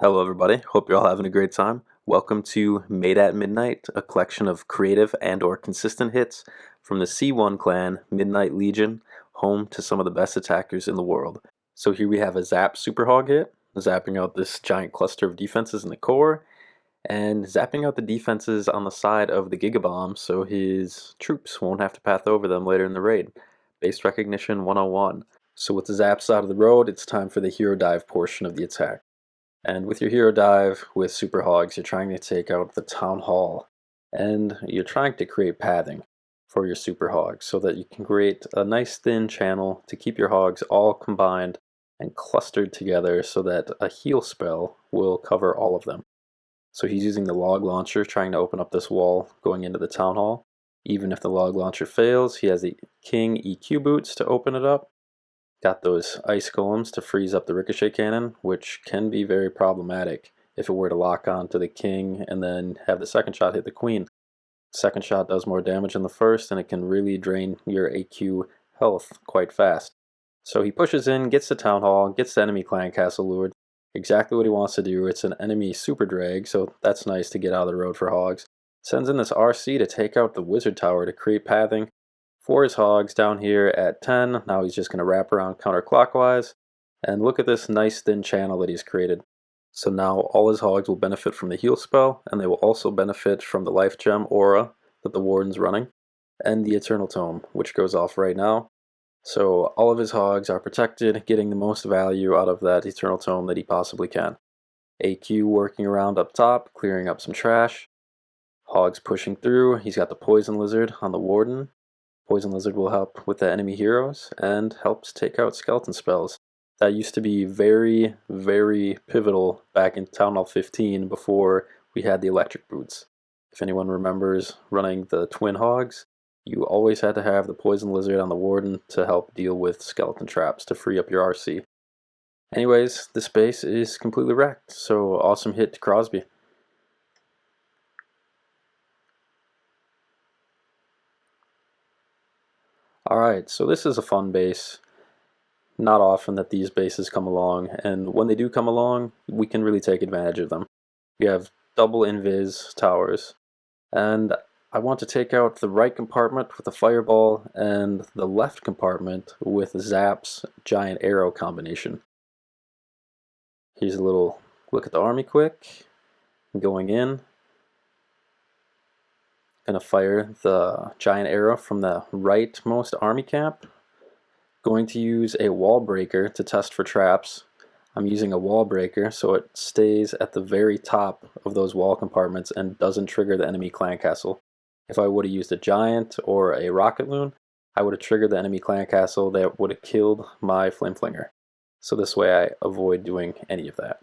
Hello everybody, hope you're all having a great time. Welcome to Made at Midnight, a collection of creative and/or consistent hits from the C1 clan, Midnight Legion, home to some of the best attackers in the world. So here we have a Zap Super Hog hit, zapping out this giant cluster of defenses in the core, and zapping out the defenses on the side of the Gigabomb so his troops won't have to path over them later in the raid. Base Recognition 101. So with the zaps out of the road, it's time for the hero dive portion of the attack. And with your hero dive with Super Hogs, you're trying to take out the Town Hall. And you're trying to create pathing for your Super Hogs so that you can create a nice thin channel to keep your Hogs all combined and clustered together so that a heal spell will cover all of them. So he's using the log launcher trying to open up this wall going into the Town Hall. Even if the log launcher fails, he has the King EQ boots to open it up. Got those ice golems to freeze up the ricochet cannon, which can be very problematic if it were to lock on to the king and then have the second shot hit the queen. Second shot does more damage than the first, and it can really drain your AQ health quite fast. So he pushes in, gets the town hall, gets the enemy clan castle lured. Exactly what he wants to do. It's an enemy super drag, so that's nice to get out of the road for Hogs. Sends in this RC to take out the wizard tower to create pathing for his Hogs down here at 10. Now he's just going to wrap around counterclockwise. And look at this nice thin channel that he's created. So now all his Hogs will benefit from the heal spell, and they will also benefit from the life gem aura that the Warden's running, and the Eternal Tome, which goes off right now. So all of his Hogs are protected, getting the most value out of that Eternal Tome that he possibly can. AQ working around up top, clearing up some trash. Hogs pushing through. He's got the Poison Lizard on the Warden. Poison Lizard will help with the enemy heroes and helps take out skeleton spells. That used to be very, very pivotal back in Town Hall 15 before we had the electric boots. If anyone remembers running the twin Hogs, you always had to have the Poison Lizard on the Warden to help deal with skeleton traps to free up your RC. Anyways, this base is completely wrecked, so awesome hit to Crosby. Alright, so this is a fun base. Not often that these bases come along, and when they do come along, we can really take advantage of them. We have double invis towers, and I want to take out the right compartment with the fireball and the left compartment with Zap's giant arrow combination. Here's a little look at the army quick. Going in. Gonna fire the giant arrow from the rightmost army camp. Going to use a wall breaker to test for traps. I'm using a wall breaker so it stays at the very top of those wall compartments and doesn't trigger the enemy clan castle. If I would have used a giant or a rocket loon, I would have triggered the enemy clan castle that would have killed my flame flinger. So this way I avoid doing any of that.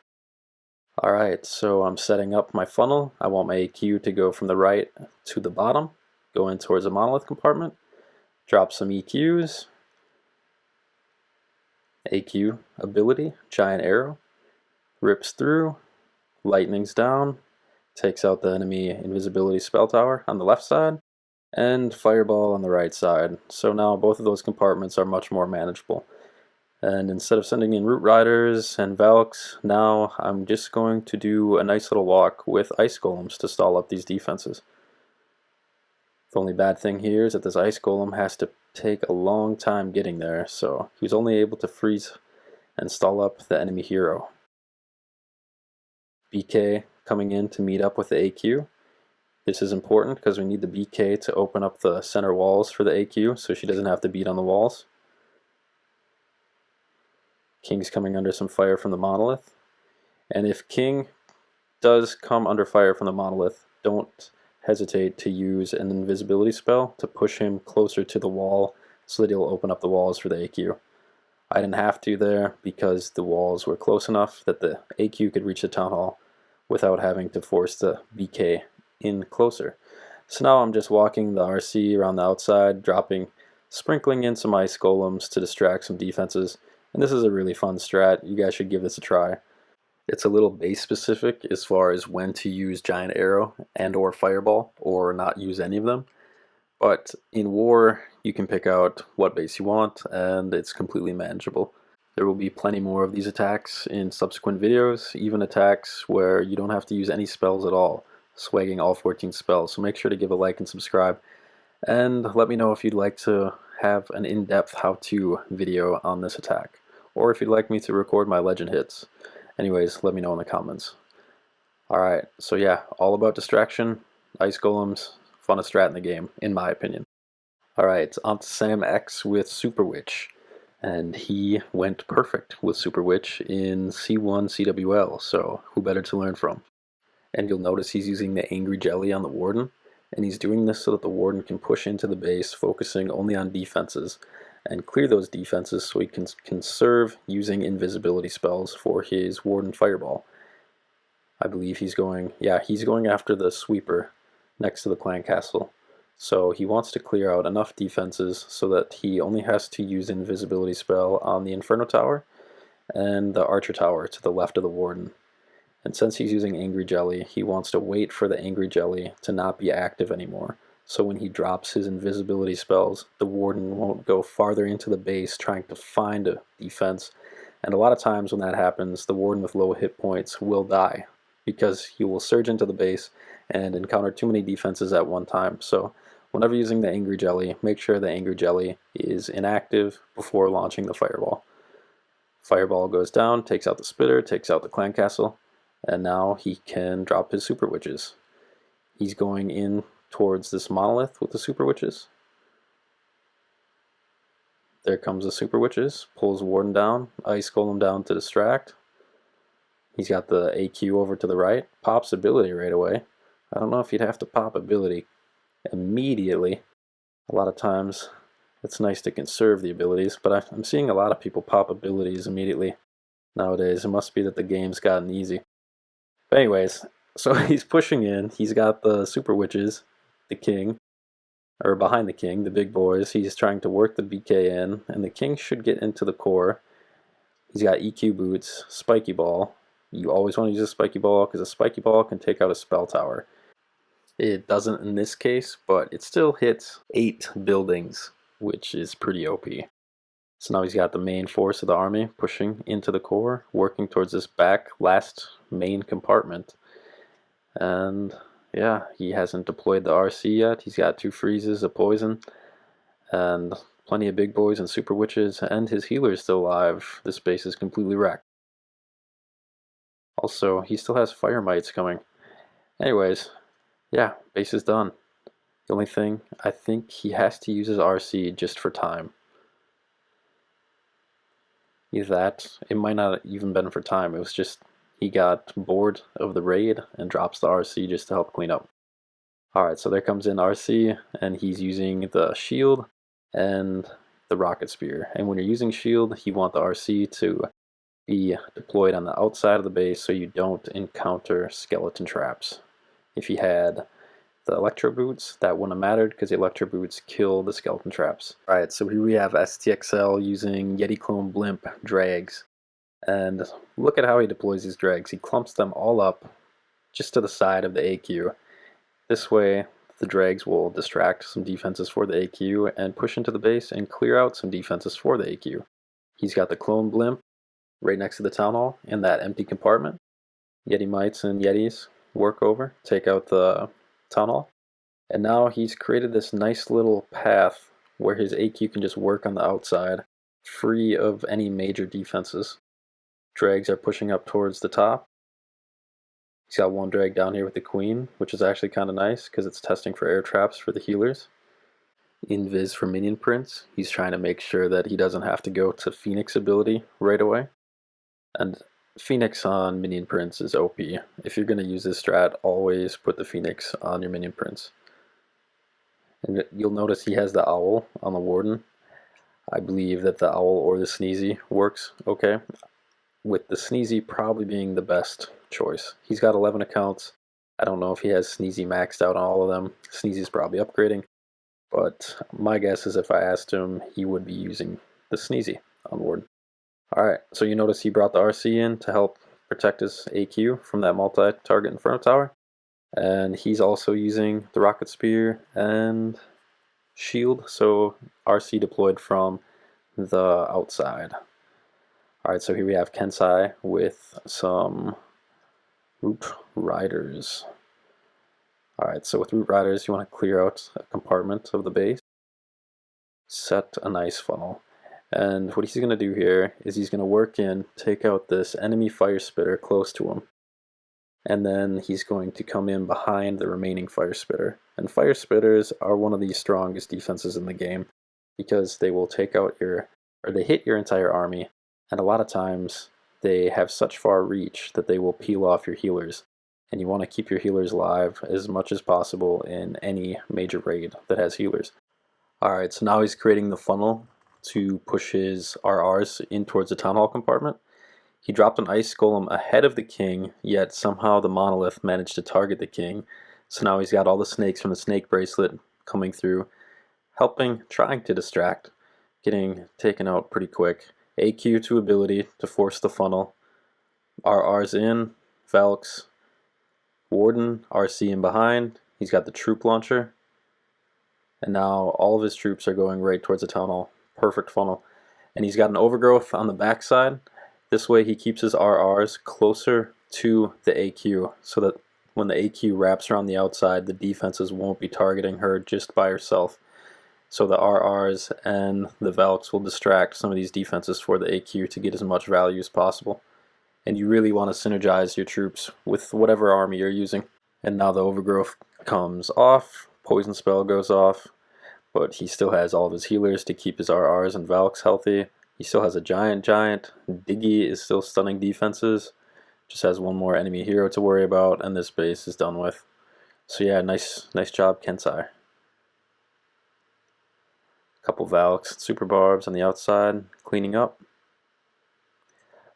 Alright, so I'm setting up my funnel. I want my AQ to go from the right to the bottom, go in towards the monolith compartment, drop some EQs, AQ ability, giant arrow, rips through, lightning's down, takes out the enemy invisibility spell tower on the left side, and fireball on the right side. So now both of those compartments are much more manageable. And instead of sending in Root Riders and Valks, now I'm just going to do a nice little walk with Ice Golems to stall up these defenses. The only bad thing here is that this Ice Golem has to take a long time getting there, so he's only able to freeze and stall up the enemy hero. BK coming in to meet up with the AQ. This is important because we need the BK to open up the center walls for the AQ so she doesn't have to beat on the walls. King's coming under some fire from the monolith. And if King does come under fire from the monolith, don't hesitate to use an invisibility spell to push him closer to the wall so that he'll open up the walls for the AQ. I didn't have to there because the walls were close enough that the AQ could reach the town hall without having to force the BK in closer. So now I'm just walking the RC around the outside, sprinkling in some ice golems to distract some defenses. And this is a really fun strat. You guys should give this a try. It's a little base specific as far as when to use giant arrow and or fireball or not use any of them. But in war, you can pick out what base you want and it's completely manageable. There will be plenty more of these attacks in subsequent videos, even attacks where you don't have to use any spells at all, swagging all 14 spells. So make sure to give a like and subscribe, and let me know if you'd like to have an in-depth how-to video on this attack, or if you'd like me to record my legend hits. Anyways, let me know in the comments. Alright, so yeah, all about distraction, ice golems, funnest strat in the game, in my opinion. Alright, on to Sam X with Super Witch, and he went perfect with Super Witch in C1 CWL, so who better to learn from? And you'll notice he's using the Angry Jelly on the Warden, and he's doing this so that the Warden can push into the base, focusing only on defenses, and clear those defenses so he can conserve using invisibility spells for his Warden Fireball. I believe he's going after the sweeper next to the clan castle. So he wants to clear out enough defenses so that he only has to use invisibility spell on the Inferno Tower and the Archer Tower to the left of the Warden. And since he's using Angry Jelly, he wants to wait for the Angry Jelly to not be active anymore. So when he drops his invisibility spells, the Warden won't go farther into the base trying to find a defense. And a lot of times when that happens, the Warden with low hit points will die, because he will surge into the base and encounter too many defenses at one time. So whenever using the Angry Jelly, make sure the Angry Jelly is inactive before launching the Fireball. Fireball goes down, takes out the Spitter, takes out the clan castle, and now he can drop his Super Witches. He's going in towards this monolith with the Super Witches. There comes the Super Witches, pulls Warden down, Ice Golem down to distract. He's got the AQ over to the right, pops ability right away. I don't know if you'd have to pop ability immediately. A lot of times it's nice to conserve the abilities, but I'm seeing a lot of people pop abilities immediately nowadays. It must be that the game's gotten easy. But anyways, so he's pushing in. He's got the Super Witches, the king, or behind the king, the big boys. He's trying to work the BK in, and the king should get into the core. He's got EQ boots, Spikey Ball. You always want to use a Spikey Ball because a Spikey Ball can take out a spell tower. It doesn't in this case, but it still hits 8 buildings, which is pretty OP. So now he's got the main force of the army pushing into the core, working towards this last main compartment. And yeah, he hasn't deployed the RC yet. He's got 2 freezes, a poison, and plenty of big boys and Super Witches, and his healer is still alive. This base is completely wrecked. Also, he still has fire mites coming. Anyways, yeah, base is done. The only thing, I think he has to use his RC just for time. Either that, it might not even been for time, it was just he got bored of the raid and drops the RC just to help clean up. Alright, so there comes in RC, and he's using the shield and the rocket spear. And when you're using shield, you want the RC to be deployed on the outside of the base so you don't encounter skeleton traps. If you had the electro boots, that wouldn't have mattered because the electro boots kill the skeleton traps. Alright, so here we have STXL using Yeti clone Blimp drags. And look at how he deploys these drags. He clumps them all up just to the side of the AQ. This way the drags will distract some defenses for the AQ and push into the base and clear out some defenses for the AQ. He's got the clone Blimp right next to the town hall in that empty compartment. Yeti mites and Yetis work over, take out the town hall, and now he's created this nice little path where his AQ can just work on the outside, free of any major defenses. Drags are pushing up towards the top. He's got 1 drag down here with the queen, which is actually kind of nice because it's testing for air traps for the healers. Invis for Minion Prince. He's trying to make sure that he doesn't have to go to Phoenix ability right away. And Phoenix on Minion Prince is OP. If you're going to use this strat, always put the Phoenix on your Minion Prince. And you'll notice he has the Owl on the Warden. I believe that the Owl or the Sneezy works okay, with the Sneezy probably being the best choice. He's got 11 accounts. I don't know if he has Sneezy maxed out on all of them. Sneezy's probably upgrading, but my guess is if I asked him, he would be using the Sneezy on Warden. Alright, so you notice he brought the RC in to help protect his AQ from that multi-target Inferno Tower. And he's also using the Rocket Spear and Shield, so RC deployed from the outside. Alright, so here we have Kensai with some Root Riders. Alright, so with Root Riders, you want to clear out a compartment of the base, set a nice funnel. And what he's going to do here is he's going to work in, take out this enemy fire spitter close to him. And then he's going to come in behind the remaining fire spitter. And fire spitters are one of the strongest defenses in the game because they will take out they hit your entire army. And a lot of times they have such far reach that they will peel off your healers. And you want to keep your healers alive as much as possible in any major raid that has healers. Alright, so now he's creating the funnel to push his RRs in towards the Town Hall compartment. He dropped an Ice Golem ahead of the King, yet somehow the Monolith managed to target the King. So now he's got all the snakes from the Snake Bracelet coming through, trying to distract, getting taken out pretty quick. AQ to ability to force the funnel. RR's in, Valks, Warden, RC in behind. He's got the troop launcher. And now all of his troops are going right towards the Town Hall. Perfect funnel. And he's got an overgrowth on the backside. This way he keeps his RRs closer to the AQ so that when the AQ wraps around the outside, the defenses won't be targeting her just by herself. So the RRs and the Valks will distract some of these defenses for the AQ to get as much value as possible. And you really want to synergize your troops with whatever army you're using. And now the overgrowth comes off, poison spell goes off, but he still has all of his healers to keep his RRs and Valks healthy. He still has a giant. Diggy is still stunning defenses. Just has one more enemy hero to worry about, and this base is done with. So yeah, nice job, Kensai. Couple Valks, Super Barbs on the outside, cleaning up.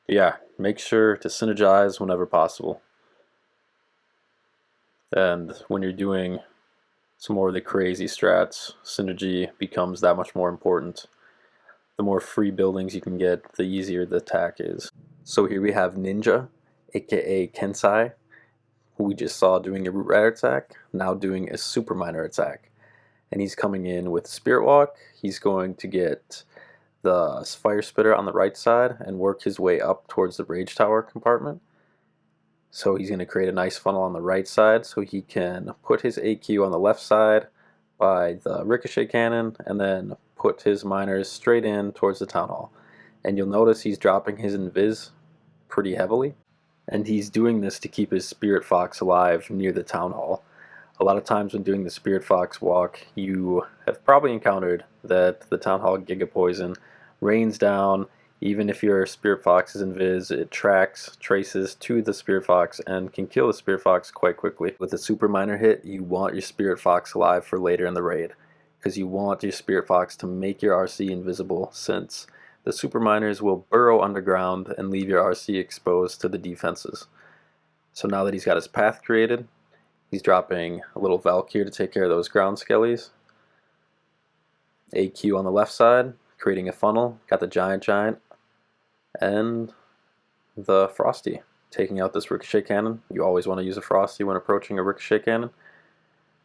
But yeah, make sure to synergize whenever possible. And when you're doing some more of the crazy strats, synergy becomes that much more important. The more free buildings you can get, the easier the attack is. So here we have Ninja, aka Kensai, who we just saw doing a Root Rider attack, now doing a Super Miner attack. And he's coming in with Spirit Walk. He's going to get the Fire Spitter on the right side and work his way up towards the Rage Tower compartment. So he's going to create a nice funnel on the right side so he can put his AQ on the left side by the Ricochet Cannon and then put his miners straight in towards the Town Hall. And you'll notice he's dropping his Invis pretty heavily. And he's doing this to keep his Spirit Fox alive near the Town Hall. A lot of times when doing the Spirit Fox walk, you have probably encountered that the Town Hall Giga Poison rains down. Even if your Spirit Fox is invis, it traces to the Spirit Fox and can kill the Spirit Fox quite quickly. With a Super Miner hit, you want your Spirit Fox alive for later in the raid, because you want your Spirit Fox to make your RC invisible, since the Super Miners will burrow underground and leave your RC exposed to the defenses. So now that he's got his path created, he's dropping a little Valk here to take care of those ground skellies. AQ on the left side, creating a funnel. Got the giant, and the Frosty, taking out this Ricochet Cannon. You always want to use a Frosty when approaching a Ricochet Cannon.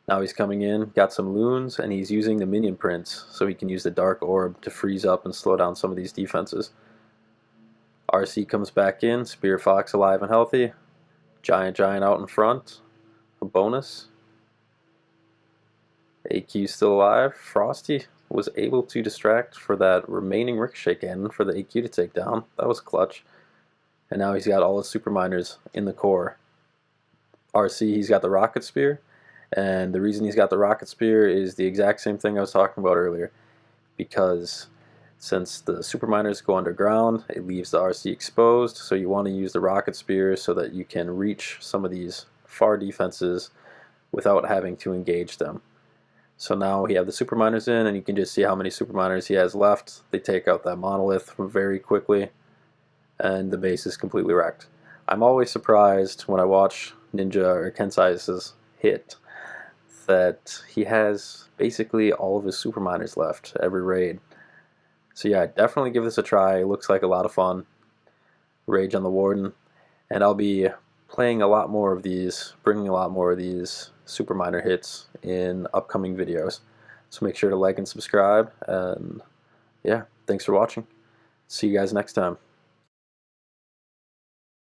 Now he's coming in, got some loons, and he's using the Minion Prince, so he can use the Dark Orb to freeze up and slow down some of these defenses. RC comes back in, Spirit Fox alive and healthy. Giant out in front. A bonus. AQ still alive. Frosty was able to distract for that remaining Ricochet Cannon for the AQ to take down. That was clutch. And now he's got all his Super Miners in the core. RC, he's got the Rocket Spear. And the reason he's got the Rocket Spear is the exact same thing I was talking about earlier. Because since the Super Miners go underground, it leaves the RC exposed. So you want to use the Rocket Spear so that you can reach some of these far defenses without having to engage them. So now we have the Super Miners in, and you can just see how many Super Miners he has left. They take out that Monolith very quickly, and the base is completely wrecked. I'm always surprised when I watch Ninja or Kensai's hit that he has basically all of his Super Miners left every raid. So yeah, definitely give this a try. It looks like a lot of fun. Rage on the Warden, and I'll be playing a lot more of these, bringing a lot more of these Super Miner hits in upcoming videos. So make sure to like and subscribe, and yeah, thanks for watching. See you guys next time.